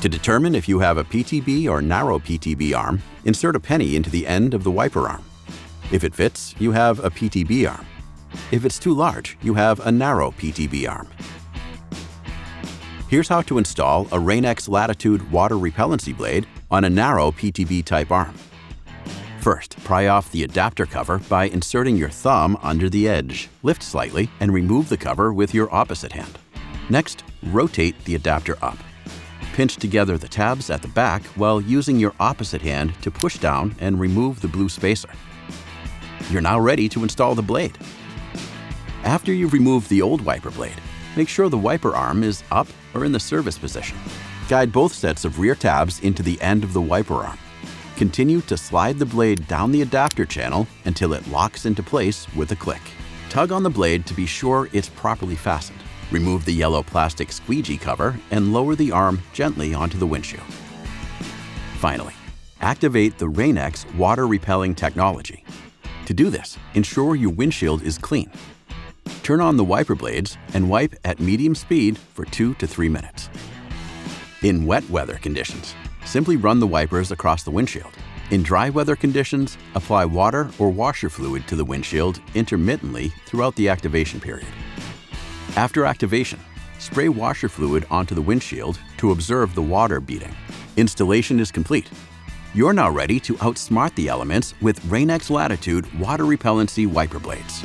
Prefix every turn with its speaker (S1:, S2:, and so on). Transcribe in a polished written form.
S1: To determine if you have a PTB or narrow PTB arm, insert a penny into the end of the wiper arm. If it fits, you have a PTB arm. If it's too large, you have a narrow PTB arm. Here's how to install a Rain-X Latitude water repellency blade on a narrow PTB type arm. First, pry off the adapter cover by inserting your thumb under the edge. Lift slightly and remove the cover with your opposite hand. Next, rotate the adapter up. Pinch together the tabs at the back while using your opposite hand to push down and remove the blue spacer. You're now ready to install the blade. After you've removed the old wiper blade, make sure the wiper arm is up or in the service position. Guide both sets of rear tabs into the end of the wiper arm. Continue to slide the blade down the adapter channel until it locks into place with a click. Tug on the blade to be sure it's properly fastened. Remove the yellow plastic squeegee cover and lower the arm gently onto the windshield. Finally, activate the Rain-X water repelling technology. To do this, ensure your windshield is clean. Turn on the wiper blades and wipe at medium speed for 2 to 3 minutes. In wet weather conditions, simply run the wipers across the windshield. In dry weather conditions, apply water or washer fluid to the windshield intermittently throughout the activation period. After activation, spray washer fluid onto the windshield to observe the water beading. Installation is complete. You're now ready to outsmart the elements with Rain-X Latitude water repellency wiper blades.